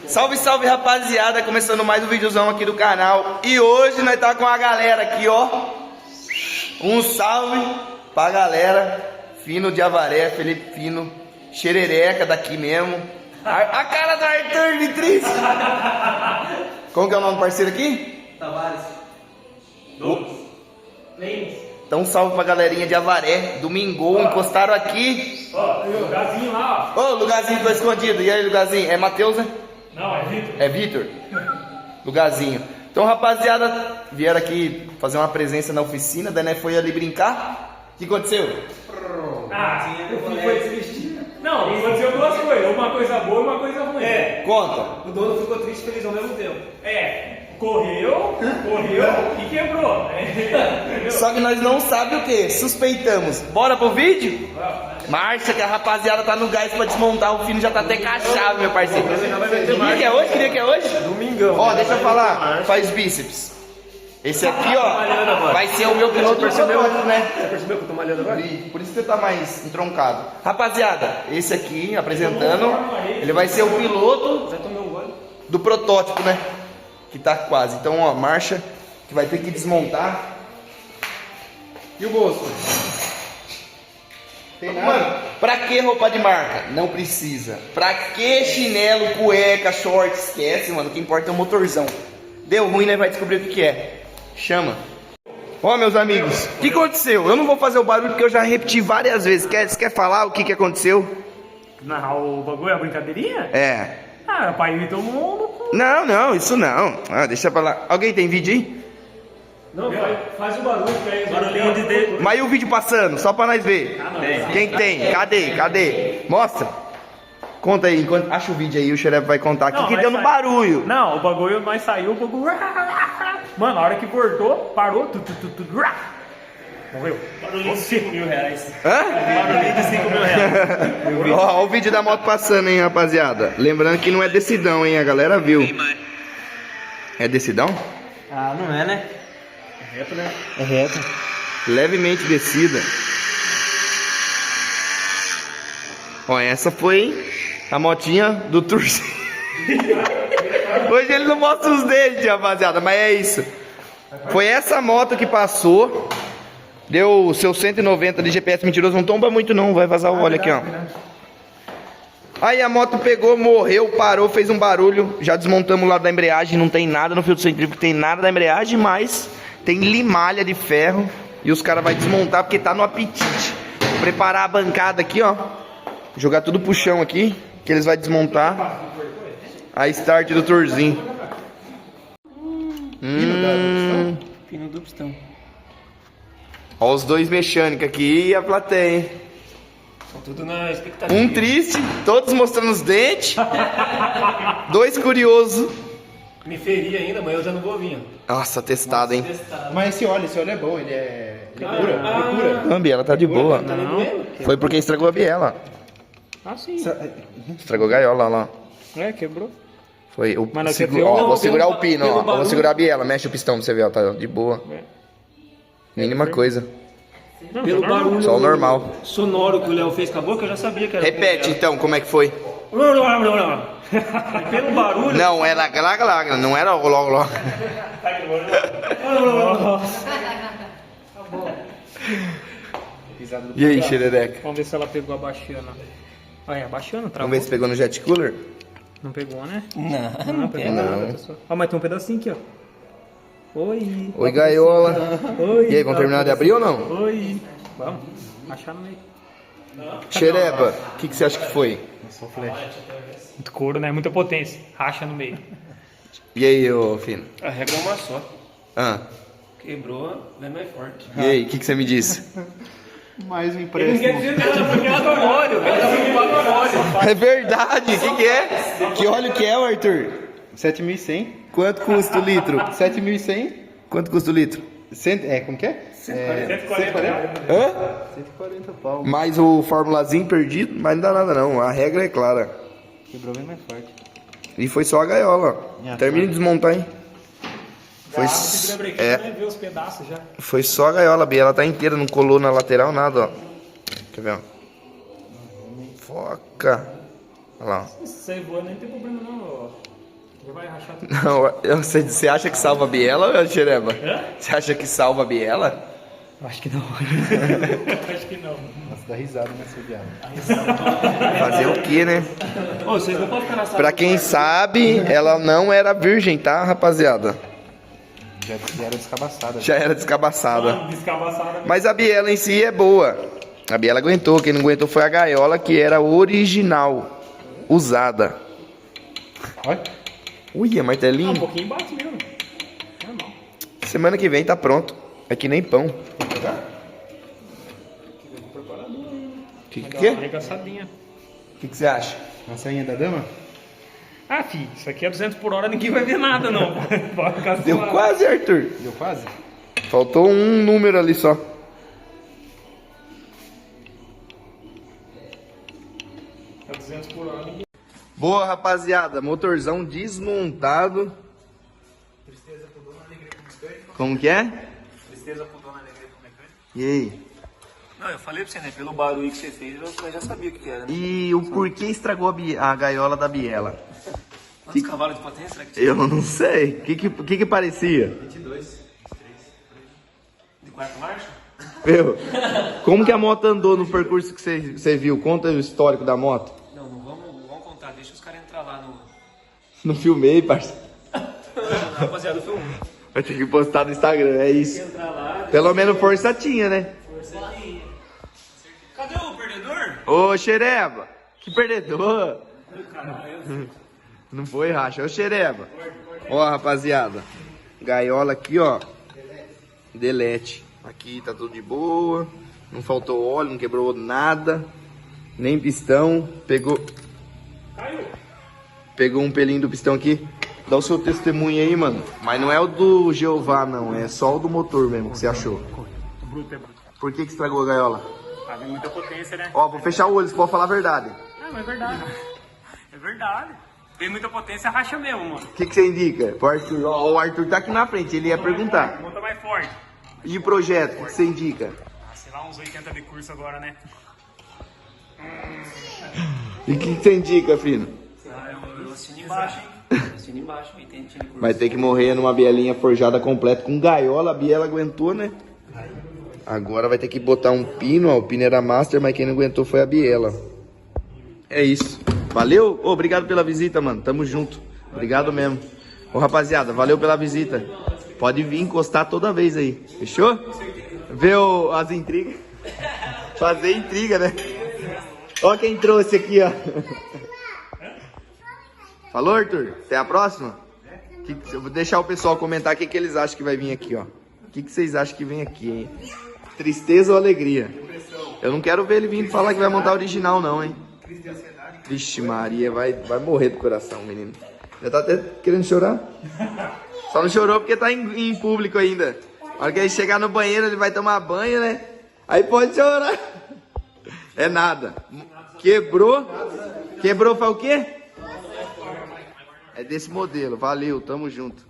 Salve, salve, rapaziada, começando mais um videozão aqui do canal. E hoje nós tá com a galera aqui, ó. Um salve pra galera. Fino de Avaré, Felipe Fino, Xerereca daqui mesmo. A cara do Arthur de triste. Como que é o nome do parceiro aqui? Tavares. Douglas. Lênis. Então um salve pra galerinha de Avaré, Domingou, encostaram aqui. Ó, o lugarzinho lá, ó. Ô, Lugarzinho ficou escondido. E aí, Lugarzinho? É Matheus, né? Não, é Vitor. É Vitor? Lugarzinho. Então, rapaziada, vieram aqui fazer uma presença na oficina, daí nós foi ali brincar. O que aconteceu? Ah, eu fui desistir. Não, aconteceu duas coisas. Uma coisa boa e uma coisa ruim. É. Conta. O dono ficou triste e feliz ao mesmo tempo. Correu e quebrou. Só que nós não sabemos o que? Suspeitamos. Bora pro vídeo? Marcha, que a rapaziada tá no gás pra desmontar. O Fino já tá até cachado, meu parceiro. Que dia que é hoje? Que dia que é hoje? Domingão. Ó, deixa eu falar. Faz bíceps. Esse aqui, ó, vai ser o meu piloto protótipo, né? Você percebeu que eu tô malhando agora? Por isso que você tá mais entroncado. Rapaziada, esse aqui, apresentando, ele vai ser o piloto Já tomei um gole. do protótipo, né? Que tá quase. Então, ó, marcha, que vai ter que desmontar. E o bolso? Tem nada? Mano, pra que roupa de marca? Não precisa. Pra que chinelo, cueca, short? Esquece, mano. O que importa é o motorzão. Deu ruim, né? Vai descobrir o que é. Chama. Ó, meus amigos, o que aconteceu? Eu não vou fazer o barulho porque eu já repeti várias vezes. Você quer falar o que aconteceu? Narrar o bagulho é a brincadeirinha? É. Ah, o pai me tomou no cu. Não, isso não. Ah, deixa pra lá. Alguém tem vídeo aí? Não, faz o barulho que aí. Barulhinho de dedo. Mas e o vídeo passando? Só pra nós ver. Quem tem? Cadê? Mostra. Conta aí, enquanto acha o vídeo aí, o xerefe vai contar aqui Não, que mas deu no sai- barulho. Não, o bagulho nós saiu, o bagulho. Mano, a hora que cortou, parou. Morreu. Barulhinho de 5 mil reais. Hã? Barulhinho de 5 mil reais. Ó, o vídeo da moto passando, hein, rapaziada. Lembrando que não é decidão, hein, a galera viu. É decidão? Ah, não é, né? Reto, né? É reto. Levemente descida. Ó, essa foi a motinha do Turcinho. Hoje ele não mostra os dentes, rapaziada, mas é isso. Foi essa moto que passou. Deu o seu 190 de GPS mentiroso. Não tomba muito não, vai vazar o óleo aqui, ó. Aí a moto pegou, morreu, parou, fez um barulho. Já desmontamos o lado da embreagem. Não tem nada no filtro centrífugo, tem nada da embreagem, mas tem limalha de ferro. E os caras vão desmontar porque tá no apetite. Vou preparar a bancada aqui, ó. Jogar tudo pro chão aqui, que eles vão desmontar. A start do Torzinho. Pino do pistão. Ó os dois mecânicos aqui e a plateia, hein? Tá tudo na expectativa. Um triste, todos mostrando os dentes. Dois curiosos. Me feri ainda, mas eu já não vou vir. Nossa, testado, hein? Mas esse óleo é bom, ele cura. A biela tá de boa. Tá nem doendo? Foi porque estragou a biela. Ah, sim. Estragou a gaiola, ó lá. É, quebrou. Foi o Mas não segu... quer ver ó, o- vou segurar pelo o pino, ó. pelo Eu vou barulho. segurar a biela, mexe o pistão pra você ver, ó. Tá de boa. Mínima coisa. Não, Pelo tá normal. barulho Só o normal. sonoro que o Léo fez com a boca, eu já sabia que era. Repete então, como é que foi? Pelo barulho. Não, era glagra, não era logo logo. E aí, xerereca? Vamos ver se ela pegou a baixana. Olha, a baixana, travou. Vamos ver se pegou no jet cooler? Não pegou, né? Não pegou não. nada, pessoal. Ó, mas tem um pedacinho aqui, ó. Oi. Oi, gaiola. Oi. E aí, vamos terminar de abrir ou não? Oi. Vamos. Achar no meio. Xereba, o que você acha que foi? Muito couro, né? Muita potência. Racha no meio. E aí, ô Fino? A regra é uma só. Ah, Quebrou, vem mais forte. e aí, o que você me disse? Mais um Ele empréstimo. quer dizer que ela foi preocupada com óleo. Ela foi preocupada com óleo. É verdade, o que é? Que óleo que é, Arthur? 7.100. Quanto custa o litro? 7.100. Quanto custa o litro? Como que é? 140 reais. Hã? 140 pau. Mais o formulazinho perdido, mas não dá nada não, a regra é clara. Quebrou bem mais forte. E foi só a gaiola. Termina de desmontar, hein? Foi, Segura a brequinha, né? Ver os pedaços já. foi só a gaiola, Bia. Ela tá inteira, não colou na lateral nada, ó. Quer ver, ó? Foca. Olha lá, ó. Se você voa, nem tem problema não, ó. Não, você acha que salva a biela, Xereba? Hã? Você acha que salva a biela? Acho que não. Acho que não. Nossa, dá risada nessa viada. Fazer o quê, né? Ô, vocês não podem ficar na sala. Pra quem sabe, ela não era virgem, tá, rapaziada? Já era descabaçada. Já era descabaçada. Descabaçada. Mas a biela em si é boa. A biela aguentou. Quem não aguentou foi a gaiola, que era original, usada. Olha. Ui, é martelinho. Um pouquinho bate mesmo. Normal. Semana que vem tá pronto. É que nem pão. Que Dá uma que? arregaçadinha. Que você acha? Na sainha da dama? Ah, filho, isso aqui é 200 por hora, ninguém vai ver nada, não. Pode ficar Deu suave. quase, Arthur. Deu quase? Faltou um número ali só. É 200 por hora, ninguém... Boa, rapaziada. Motorzão desmontado. Como que é? Tristeza pro dona alegria pro mecânico. E aí? Não, eu falei pra você, né? Pelo barulho que você fez, eu já sabia o que era, né? E o porquê estragou a gaiola da biela? Quantos cavalos de potência será que tinha? Eu não sei. O que parecia? 22, 23, de quarta marcha? Meu, como que a moto andou no percurso que você viu? Conta o histórico da moto. Não vamos contar, deixa os caras entrar lá no... Não filmei, parceiro. Rapaziada, foi um. Vai ter que postar no Instagram, é isso. Entrar lá, Pelo menos força tinha, né? forçadinha. Cadê o perdedor? Ô, Xereba, que perdedor. Caralho. Não foi, racha. Ô, Xereba. Ó, rapaziada. Gaiola aqui, ó. Delete. Aqui tá tudo de boa. Não faltou óleo, não quebrou nada. Nem pistão. Pegou um pelinho do pistão aqui. Dá o seu testemunho aí, mano. Mas não é o do Jeová, não. É só o do motor mesmo que você achou. Bruto é bruto. Por que estragou a gaiola? Tá vendo muita potência, né? Ó, vou fechar o olho, você pode falar a verdade. Não, mas é verdade. É verdade. Tem muita potência, racha mesmo, mano. O que você indica pro Arthur? Ó, o Arthur tá aqui na frente, ele ia perguntar. Monta mais forte. E projeto, o que você indica? Ah, sei lá, uns 80 de curso agora, né? E o que você indica, filho? Eu assino embaixo, hein? Assino embaixo, aí tem time curso. Vai ter que morrer numa bielinha forjada completa com gaiola, a biela aguentou, né? Agora vai ter que botar um pino, ó, o pino era master, mas quem não aguentou foi a biela. É isso. Valeu? Ô, obrigado pela visita, mano. Tamo junto. Obrigado mesmo. Ô, rapaziada, valeu pela visita. Pode vir encostar toda vez aí. Fechou? Ver as intrigas. Fazer intriga, né? Ó quem trouxe aqui, ó. Falou, Arthur? Até a próxima? Eu vou deixar o pessoal comentar o que eles acham que vai vir aqui, ó. O que vocês acham que vem aqui, hein? Tristeza ou alegria? Eu não quero ver ele vindo falar que vai montar original, não, hein? Vixe Maria, vai morrer do coração, menino. Já tá até querendo chorar? Só não chorou porque tá em público ainda. A hora que ele chegar no banheiro, ele vai tomar banho, né? Aí pode chorar. É nada. Quebrou. Quebrou foi o quê? É desse modelo. Valeu, tamo junto.